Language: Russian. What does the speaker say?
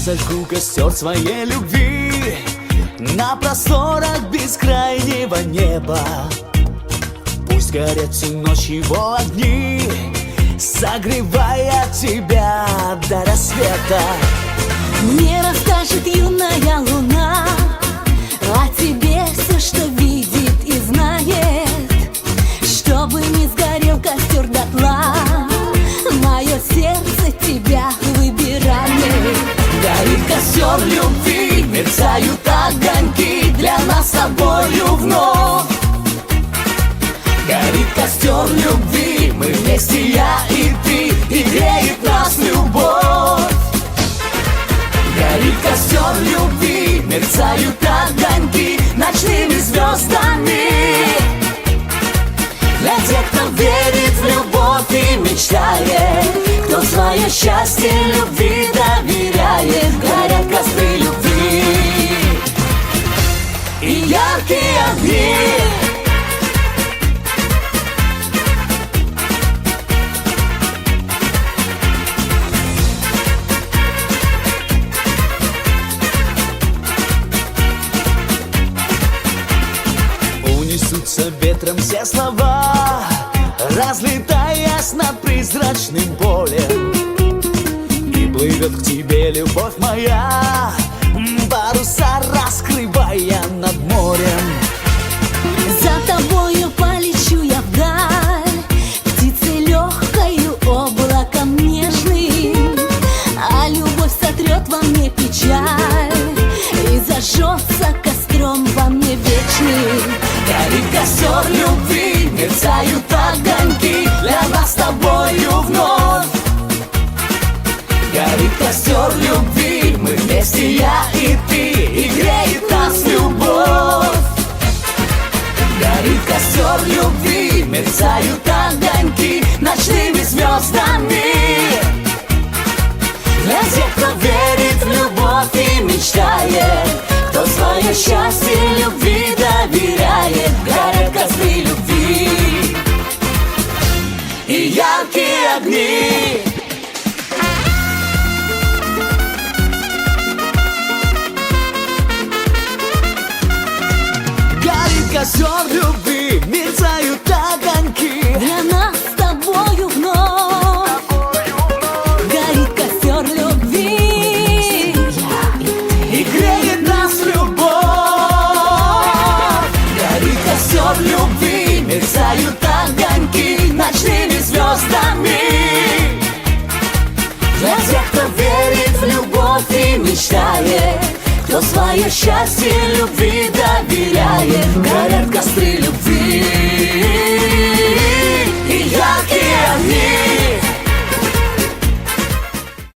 зажгу костер своей любви на просторах бескрайнего неба. Пусть горят всю ночь его огни, согревая тебя до рассвета. Мне расскажет юная луна о тебе все, что видит и знает, чтобы не сгорел костер дотла. Мое сердце тебя выбирает. Горит костер любви, мерцают огоньки для нас с тобою вновь. Горит костер любви, мы вместе, я и ты, и греет нас любовь. Горит костер любви, мерцают огоньки ночными звездами. Для тех, кто верит в любовь и мечтает, кто свое счастье любви доверяет. Горят костры любви и яркие огни. Унесутся ветром все слова, разлетаясь над призрачным полем. И плывет к тебе любовь моя, паруса раскрывая над морем. За тобою полечу я вдаль, птицей легкою, облаком нежным, а любовь сотрет во мне печаль и зажжется костром во мне вечным. Горит костер любви, мерцают огоньки для нас с тобою вновь. Горит костер любви, мы вместе, я и ты, и греет нас любовь. Горит костер любви, мерцают огоньки ночными звездами. Для тех, кто верит в любовь и мечтает, кто свое счастье любви доверяет. Горят костры любви и яркие огни. Горит костер любви, мерцают огоньки для нас с тобою вновь. Горит костер любви и греет нас любовь. Горит костер любви, мерцают огоньки ночными звездами. Для тех, кто верит в любовь и мечтает, кто свое счастье любви доверяет. Горят костры